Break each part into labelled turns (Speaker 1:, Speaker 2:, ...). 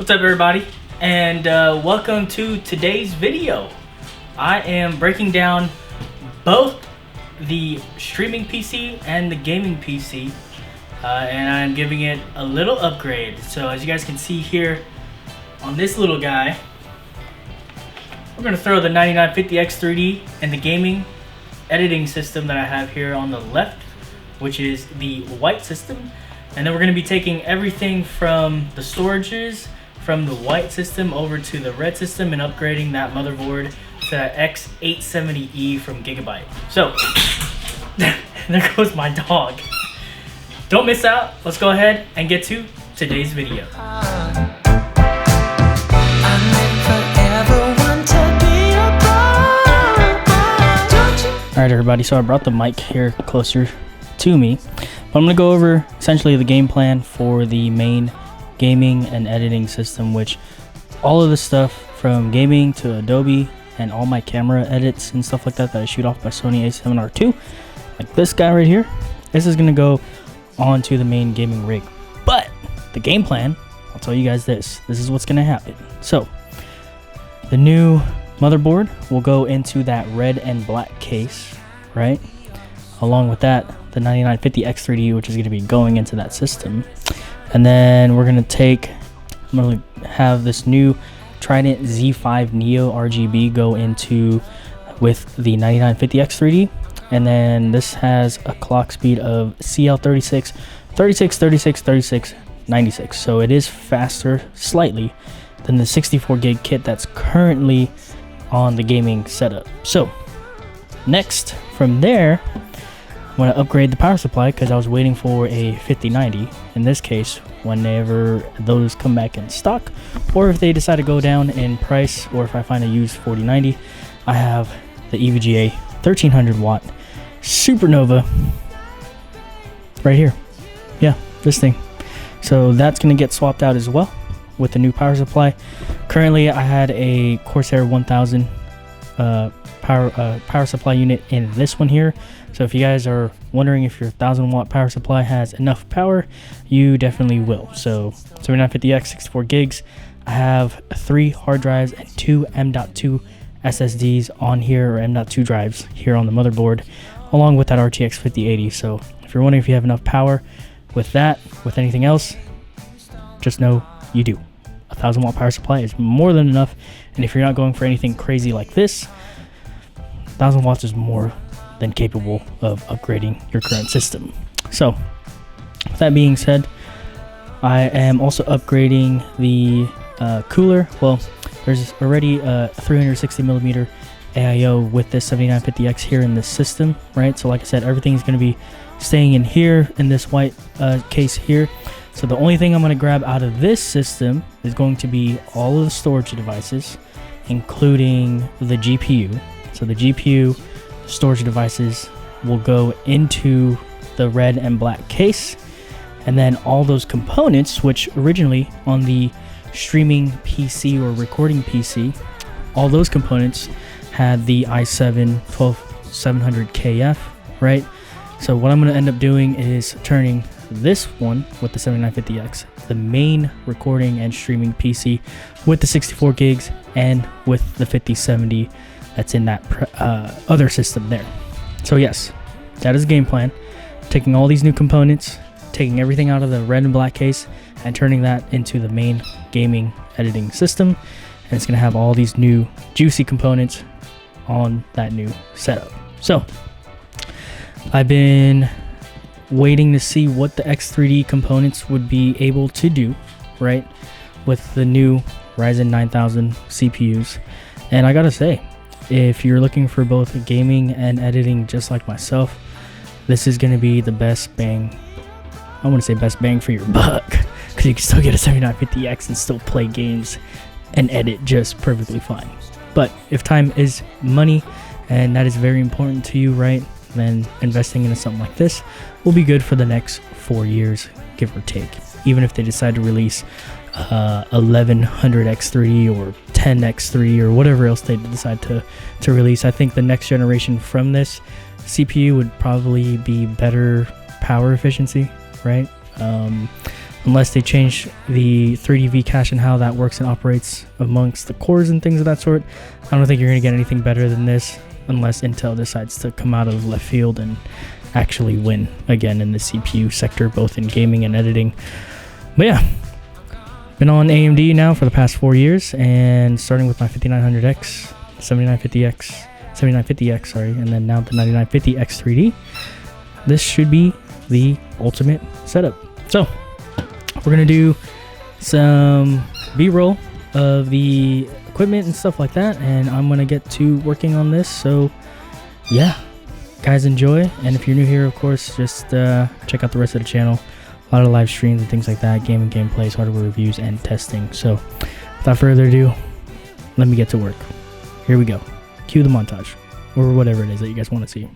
Speaker 1: What's up everybody, and welcome to today's video. I am breaking down both the streaming PC and the gaming PC, and I'm giving it a little upgrade. So as you guys can see here on this little guy, we're going to throw the 9950X 3D and the gaming editing system that I have here on the left, which is the white system. And then we're going to be taking everything from the storages from the white system over to the red system and upgrading that motherboard to that X870E from Gigabyte. So there goes my dog. Don't miss out. Let's go ahead and get to today's video. Alright everybody, so I brought the mic here closer to me. But I'm going to go over essentially the game plan for the main gaming and editing system, which all of the stuff from gaming to Adobe and all my camera edits and stuff like that I shoot off my Sony a7R II, like this guy right here, this is going to go onto the main gaming rig. But the game plan, I'll tell you guys this is what's going to happen. So the new motherboard will go into that red and black case, right? Along with that, the 9950X 3D, which is going to be going into that system. And then we're going to have this new Trident Z5 Neo RGB go into with the 9950X 3D. And then this has a clock speed of CL36, 36, 36, 36, 96. So it is faster slightly than the 64 gig kit that's currently on the gaming setup. So next from there, I'm going to upgrade the power supply because I was waiting for a 5090 in this case whenever those come back in stock, or if they decide to go down in price, or if I find a used 4090. I have the EVGA 1300 watt SuperNova right here. Yeah, this thing. So that's going to get swapped out as well with the new power supply. Currently I had a Corsair 1000 power supply unit in this one here. So if you guys are wondering if your 1000 watt power supply has enough power, you definitely will. So 7950X 64 gigs. I have 3 hard drives and 2 M.2 SSDs on here, or M.2 drives here on the motherboard, along with that RTX 5080. So if you're wondering if you have enough power with that, with anything else, just know you do. 1000 watt power supply is more than enough. And if you're not going for anything crazy like this, 1000 watts is more than capable of upgrading your current system. So with that being said, I am also upgrading the cooler. Well, there's already a 360 millimeter AIO with this 7950X here in this system, right? So like I said, everything's going to be staying in here in this white case here. So the only thing I'm going to grab out of this system is going to be all of the storage devices, including the GPU. So the GPU storage devices will go into the red and black case, and then all those components, which originally on the streaming PC or recording PC, all those components had the i7 12700KF, right? So what I'm going to end up doing is turning this one with the 7950X, the main recording and streaming PC, with the 64 gigs and with the 5070 that's in that other system there. So yes, that is the game plan. Taking all these new components, taking everything out of the red and black case, and turning that into the main gaming editing system. And it's going to have all these new juicy components on that new setup. So I've been waiting to see what the X3D components would be able to do, right, with the new Ryzen 9000 CPUs. And I gotta say, if you're looking for both gaming and editing just like myself, this is going to be the best bang. I want to say best bang for your buck, because you can still get a 7950X and still play games and edit just perfectly fine. But if time is money, and that is very important to you, right, then investing into something like this will be good for the next 4 years, give or take. Even if they decide to release 1100X3 or 10X3 or whatever else they decide to release, I think the next generation from this CPU would probably be better power efficiency, right? unless they change the 3D cache and how that works and operates amongst the cores and things of that sort. I don't think you're going to get anything better than this unless Intel decides to come out of left field and actually win again in the CPU sector, both in gaming and editing. But yeah, been on AMD now for the past 4 years, and starting with my 5900X, 7950X, sorry, and then now the 9950X 3D. This should be the ultimate setup. So we're gonna do some B-roll of the equipment and stuff like that, and I'm gonna get to working on this. So yeah, guys, enjoy. And if you're new here, of course, just check out the rest of the channel. A lot of live streams and things like that, gaming gameplays, hardware reviews, and testing. So without further ado, let me get to work. Here we go. Cue the montage, or whatever it is that you guys want to see.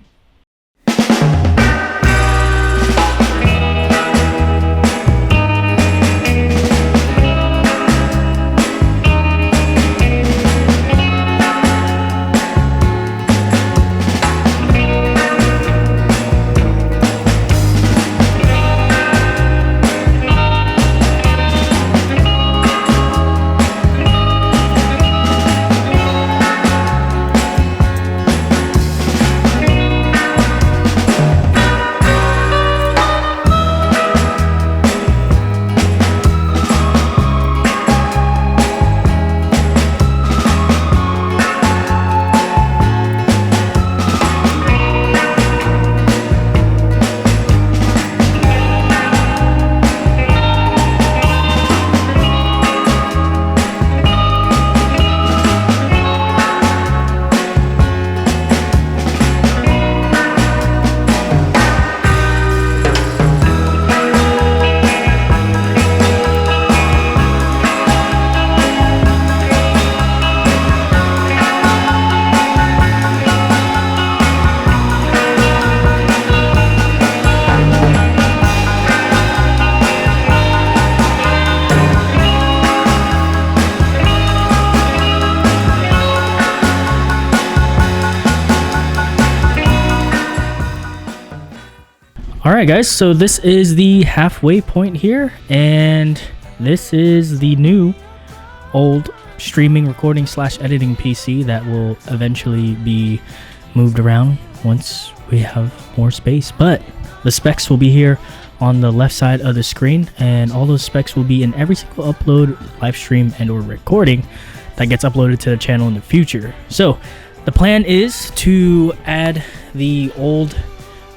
Speaker 1: Alright guys, so this is the halfway point here, and this is the new old streaming, recording / editing PC that will eventually be moved around once we have more space. But the specs will be here on the left side of the screen, and all those specs will be in every single upload, live stream, and or recording that gets uploaded to the channel in the future. So the plan is to add the old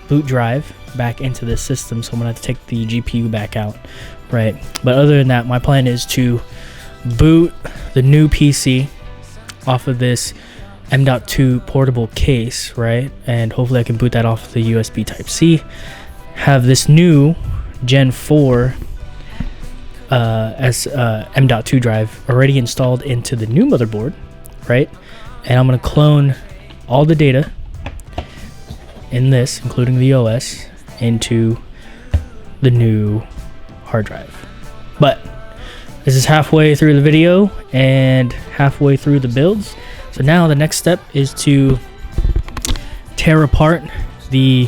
Speaker 1: boot drive back into this system, so I'm gonna have to take the GPU back out, right? But other than that, my plan is to boot the new PC off of this M.2 portable case, right? And hopefully I can boot that off the USB Type-C, have this new Gen 4 M.2 drive already installed into the new motherboard, right? And I'm gonna clone all the data in this, including the OS, into the new hard drive. But this is halfway through the video and halfway through the builds. So now the next step is to tear apart the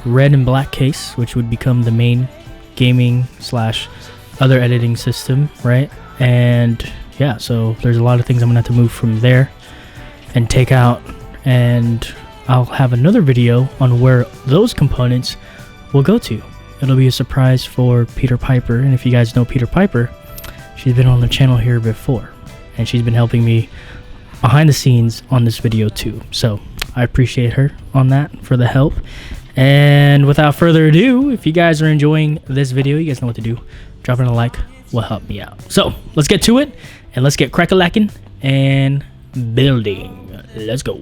Speaker 1: red and black case, which would become the main gaming / other editing system, right? And yeah, so there's a lot of things I'm gonna have to move from there and take out, and I'll have another video on where those components will go to. It'll be a surprise for Peter Piper, and if you guys know Peter Piper, she's been on the channel here before, and she's been helping me behind the scenes on this video too. So I appreciate her on that for the help. And without further ado, if you guys are enjoying this video, you guys know what to do. Dropping a like will help me out. So let's get to it, and let's get crack-a-lacking and building. Let's go.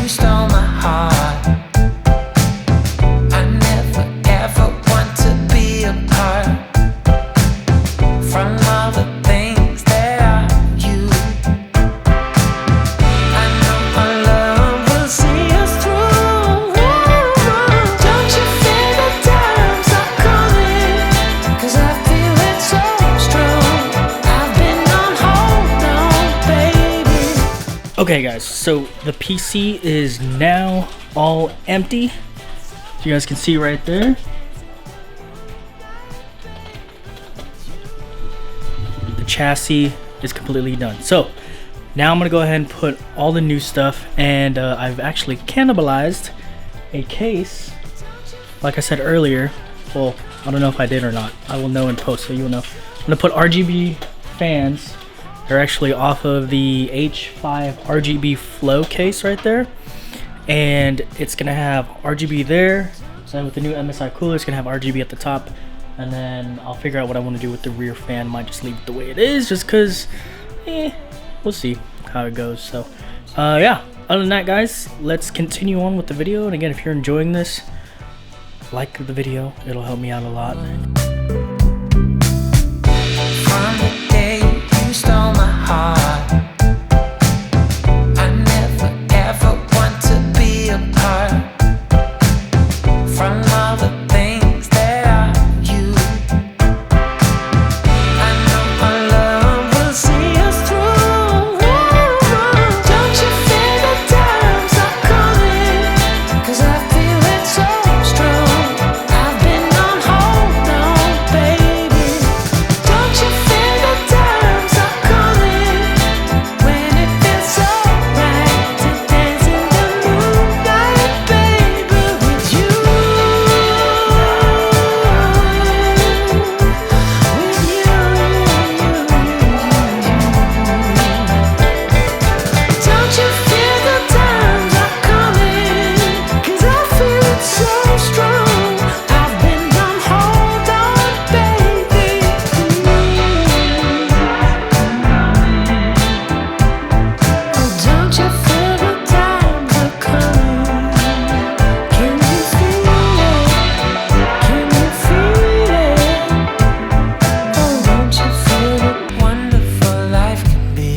Speaker 2: Stole my heart. I never ever want to be apart from all the things that are you. I know my love will see us through. Don't you feel the times are coming? 'Cause I feel it so strong. I've been on hold on, baby.
Speaker 1: Okay guys, so the PC is now all empty. you guys can see right there. The chassis is completely done. So now I'm gonna go ahead and put all the new stuff, and I've actually cannibalized a case, like I said earlier. Well, I don't know if I did or not. I will know in post, so you'll know. I'm gonna put RGB fans. They're actually off of the H5 RGB flow case right there, and it's gonna have RGB there. So with the new MSI cooler, it's gonna have RGB at the top, and then I'll figure out what I want to do with the rear fan. Might just leave it the way it is, just cause, we'll see how it goes. So, yeah. Other than that, guys, let's continue on with the video. And again, if you're enjoying this, like the video. It'll help me out a lot.
Speaker 2: From the day you stole my heart, I never ever want to be apart from all the things that are you. I know my love will see us through. Don't you feel the times are coming? 'Cause I feel it so strong. I've been on hold now, baby. Don't you feel the times are coming? When it feels so right to dance in the moonlight, baby, with you. Don't you feel the times are coming? 'Cause I feel it so strong. I've been on hold on, baby. Oh, don't you feel the times are coming? Can you feel it? Can you feel it? Oh, don't you feel it? Wonderful life can be.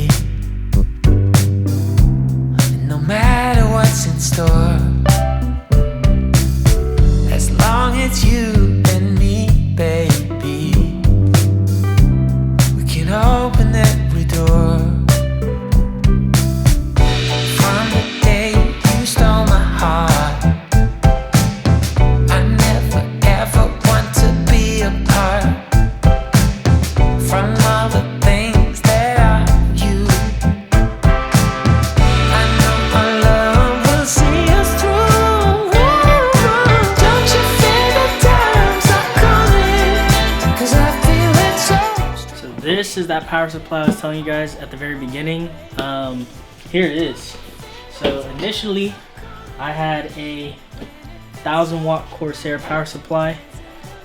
Speaker 2: And no matter what's in store, as long as you and me, baby, we can open every door. From the day you stole my heart, I never ever want to be apart from all the things that are you. I know our love will see us through. Don't you feel the times are coming? 'Cause I feel it so.
Speaker 1: So this is that power supply I was telling you guys at the very beginning. Here it is. So initially, I had a 1000-watt Corsair power supply.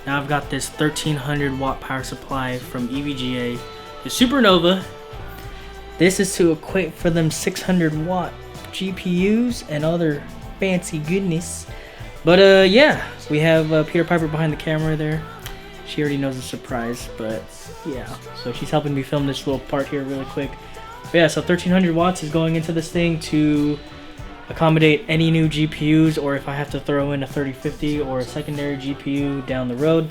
Speaker 1: Now I've got this 1300-watt power supply from EVGA, the SuperNova. This is to equate for them 600-watt GPUs and other fancy goodness. But yeah, we have Peter Piper behind the camera there. She already knows the surprise, but yeah. So she's helping me film this little part here really quick. But yeah, so 1300 watts is going into this thing to accommodate any new GPUs, or if I have to throw in a 3050 or a secondary GPU down the road,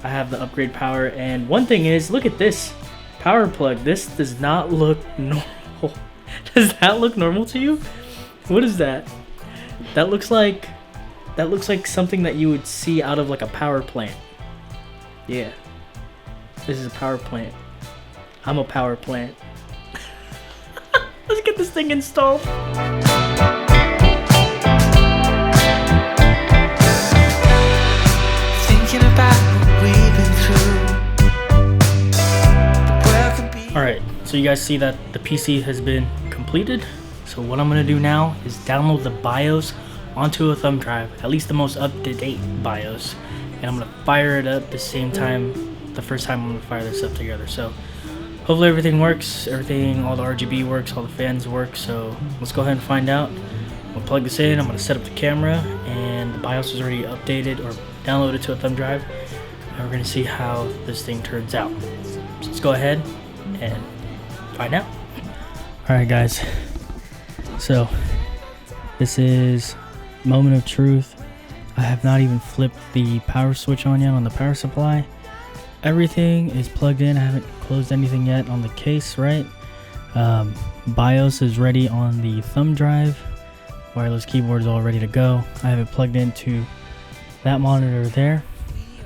Speaker 1: I have the upgrade power. And one thing is, look at this power plug. This does not look normal. Does that look normal to you? What is that? That looks like something that you would see out of like a power plant. Yeah, this is a power plant. I'm a power plant. Let's get this thing installed.
Speaker 2: Thinking about what we've been through. The world could be.
Speaker 1: Alright, so you guys see that the PC has been completed. So what I'm gonna do now is download the BIOS onto a thumb drive, at least the most up-to-date BIOS, and I'm gonna fire it up the same time, the first time I'm gonna fire this up together. So hopefully everything works, all the RGB works, all the fans work. So let's go ahead and find out. I'm gonna plug this in, I'm gonna set up the camera, and the BIOS is already updated or downloaded to a thumb drive, and we're gonna see how this thing turns out. So let's go ahead and find out. Alright guys, so this is moment of truth. I have not even flipped the power switch on yet on the power supply. Everything is plugged in. I haven't closed anything yet on the case, right? BIOS is ready on the thumb drive. Wireless keyboard is all ready to go. I have it plugged into that monitor there.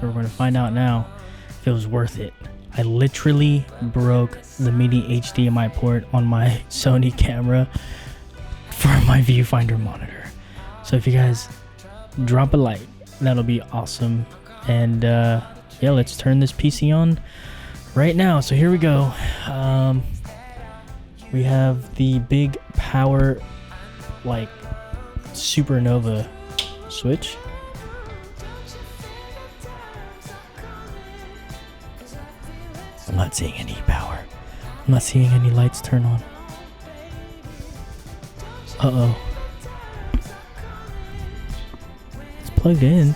Speaker 1: We're going to find out now if it was worth it. I literally broke the mini HDMI port on my Sony camera for my viewfinder monitor. So if you guys drop a like, that'll be awesome. And yeah, let's turn this PC on right now. So here we go. We have the big power, like SuperNova switch. I'm not seeing any power. I'm not seeing any lights turn on. Uh-oh. It's plugged in.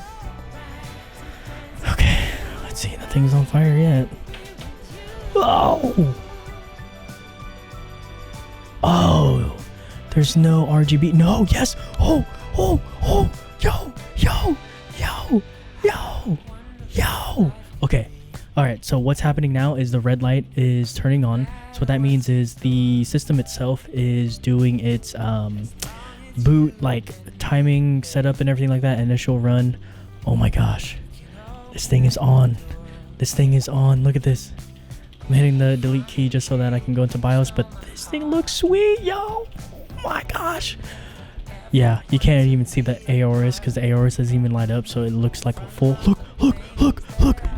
Speaker 1: Okay, let's see. Nothing's on fire yet. Oh! Oh! There's no RGB. No, yes! Oh! Oh! Oh! Yo! Yo! Yo! Yo! Yo! Okay. Alright, so what's happening now is the red light is turning on. So what that means is the system itself is doing its boot, like timing setup and everything like that, initial run. Oh my gosh. This thing is on. This thing is on. Look at this. I'm hitting the delete key just so that I can go into BIOS, but this thing looks sweet, yo! Oh my gosh. Yeah, you can't even see the Aorus because the Aorus doesn't even light up, so it looks like a full look.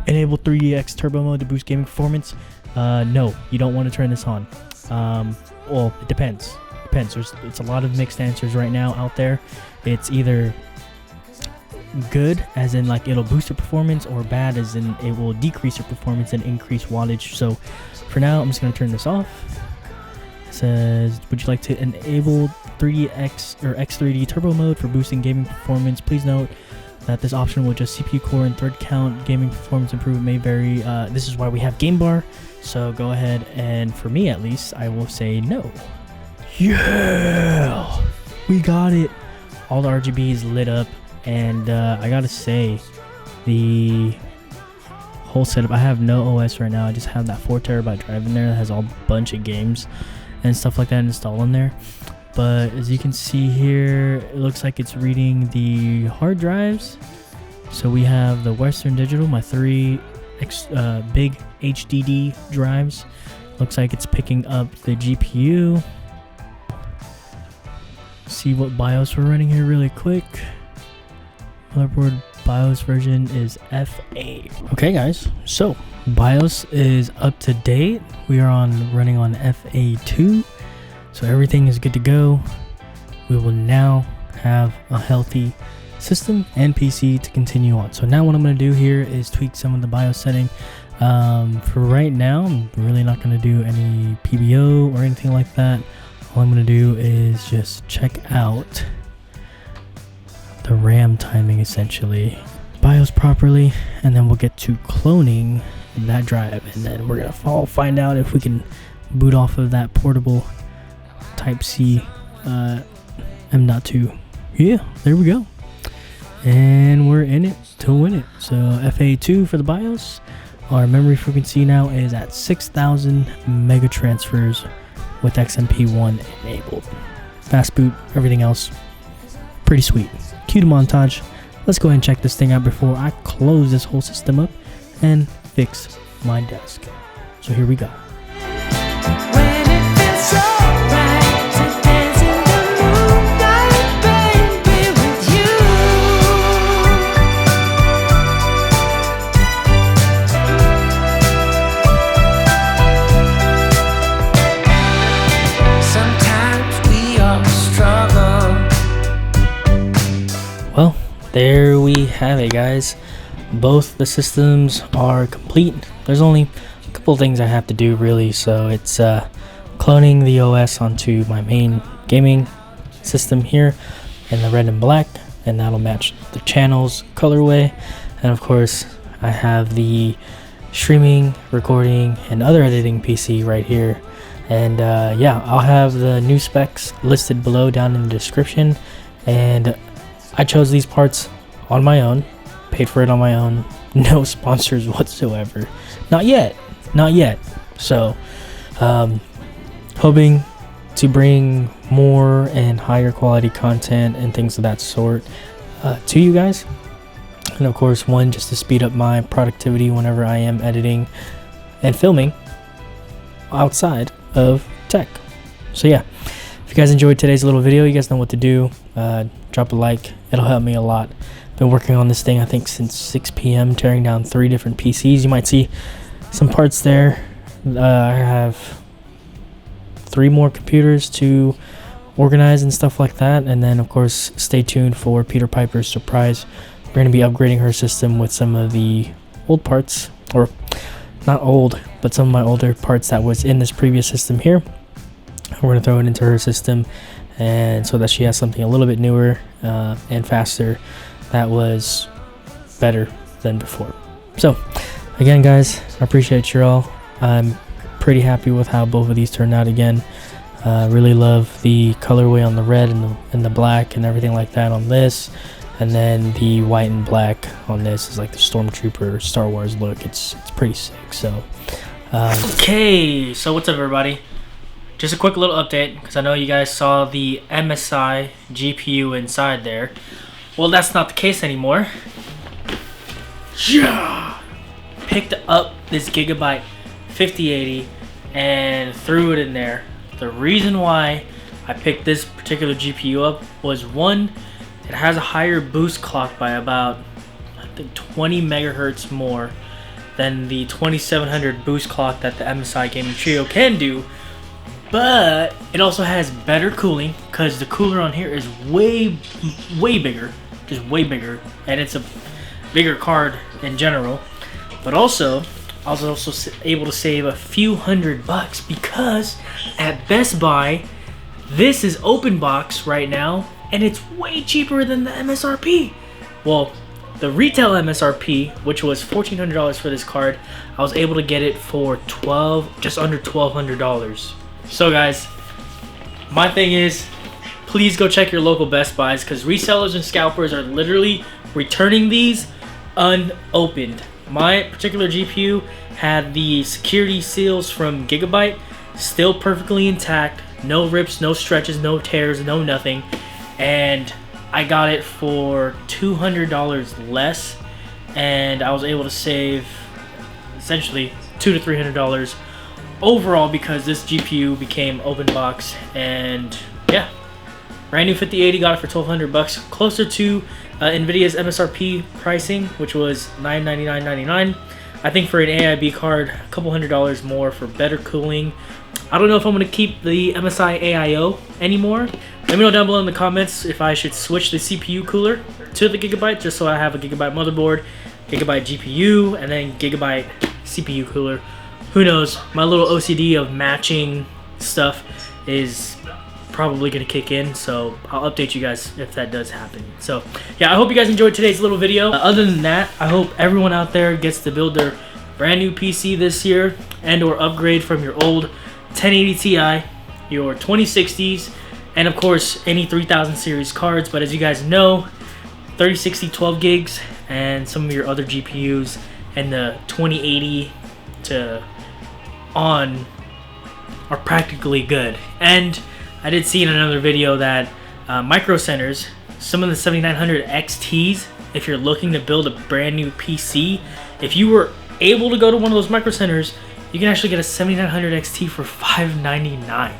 Speaker 1: Enable 3x turbo mode to boost gaming performance. No, you don't want to turn this on. Well, it depends. It's a lot of mixed answers right now out there. It's either good, as in like it'll boost your performance, or bad, as in it will decrease your performance and increase wattage. So for now, I'm just gonna turn this off. It says, would you like to enable 3x or X3D turbo mode for boosting gaming performance? Please note that this option will adjust CPU core and thread count. Gaming performance improvement may vary. This is why we have game bar. So go ahead, and for me at least, I will say no. Yeah, we got it. All the RGB is lit up, and I gotta say, the whole setup, I have no OS right now. I just have that 4TB drive in there that has a bunch of games and stuff like that installed in there. But as you can see here, it looks like it's reading the hard drives. So we have the Western Digital, my 3 big HDD drives. Looks like it's picking up the GPU. See what BIOS we're running here really quick. Motherboard BIOS version is F8. Okay guys, so BIOS is up to date. We are running on FA2. So everything is good to go. We will now have a healthy system and PC to continue on. So now what I'm going to do here is tweak some of the BIOS setting. For right now, I'm really not going to do any PBO or anything like that. All I'm going to do is just check out the RAM timing, essentially, BIOS properly, and then we'll get to cloning that drive, and then we're going to find out if we can boot off of that portable Type-C M.2. Yeah, there we go. And we're in it to win it. So FA2 for the BIOS. Our memory frequency now is at 6,000 mega transfers with XMP1 enabled. Fast boot, everything else pretty sweet. Cue to montage. Let's go ahead and check this thing out before I close this whole system up and fix my desk. So here we go.
Speaker 2: When it feels so right to dance in the moonlight, baby, with you. Sometimes we all struggle.
Speaker 1: Well, there we have it, guys. Both the systems are complete. There's only a couple things I have to do, really. So it's cloning the OS onto my main gaming system here in the red and black, and that'll match the channels colorway. And of course, I have the streaming, recording, and other editing PC right here. And yeah, I'll have the new specs listed below down in the description. And I chose these parts on my own, paid for it on my own, no sponsors whatsoever. Not yet. So hoping to bring more and higher quality content and things of that sort to you guys. and of course one just to speed up my productivity whenever I am editing and filming outside of tech. So yeah, if you guys enjoyed today's little video, you guys know what to do. Drop a like, it'll help me a lot. Been working on this thing I think since 6 p.m. tearing down 3 different PCs. You might see some parts there. I have 3 more computers to organize and stuff like that, and then of course stay tuned for Peter Piper's surprise. We're going to be upgrading her system with some of the old parts, or not old, but some of my older parts that was in this previous system here. We're going to throw it into her system, and so that she has something a little bit newer and faster that was better than before. So again guys, I appreciate you all. I'm pretty happy with how both of these turned out again. Really love the colorway on the red and the black and everything like that on this, and then the white and black on this is like the Stormtrooper Star Wars look. It's pretty sick. So okay, so what's up everybody? Just a quick little update, because I know you guys saw the MSI GPU inside there. Well, that's not the case anymore. Yeah! Picked up this Gigabyte 5080 and threw it in there. The reason why I picked this particular GPU up was, one, it has a higher boost clock by about, I think, 20 megahertz more than the 2700 boost clock that the MSI Gaming Trio can do. But it also has better cooling, because the cooler on here is way bigger, just way bigger, and it's a bigger card in general. But also, I was also able to save a few $100 because at Best Buy, this is open box right now, and it's way cheaper than the MSRP. Well, the retail MSRP, which was $1,400 for this card, I was able to get it for just under $1,200. So guys, my thing is, please go check your local Best Buys, because resellers and scalpers are literally returning these unopened. My particular GPU had the security seals from Gigabyte still perfectly intact, no rips, no stretches, no tears, no nothing, and I got it for $200 less, and I was able to save essentially $200 to $300 overall, because this GPU became open box. And yeah, brand new 5080, got it for $1,200, closer to Nvidia's MSRP pricing, which was $999.99. I think for an AIB card, a couple $100 more for better cooling. I don't know if I'm going to keep the MSI AIO anymore. Let me know down below in the comments if I should switch the CPU cooler to the Gigabyte, just so I have a Gigabyte motherboard, Gigabyte GPU, and then Gigabyte CPU cooler. Who knows? My little OCD of matching stuff is probably going to kick in, so I'll update you guys if that does happen. So yeah, I hope you guys enjoyed today's little video. Other than that, I hope everyone out there gets to build their brand new PC this year, and or upgrade from your old 1080 Ti, your 2060s, and of course any 3000 series cards. But as you guys know, 3060 12 gigs and some of your other GPUs and the 2080 to on are practically good. And I did see in another video that Micro Centers, some of the 7900 XTs, if you're looking to build a brand new PC, if you were able to go to one of those Micro Centers, you can actually get a 7900 XT for $599.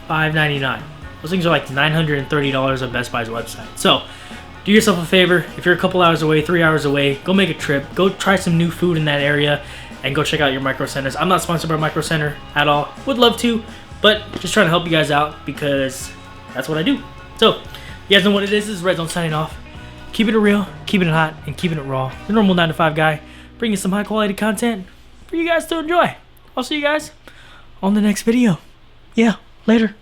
Speaker 1: $599. Those things are like $930 on Best Buy's website. So do yourself a favor, if you're a couple hours away, 3 hours away, go make a trip, go try some new food in that area, and go check out your Micro Centers. I'm not sponsored by Micro Center at all. Would love to, but just trying to help you guys out because that's what I do. So you guys know what it is. This is Red Zone signing off. Keeping it real, keeping it hot, and keeping it raw. The normal 9 to 5 guy, bringing some high quality content for you guys to enjoy. I'll see you guys on the next video. Yeah, later.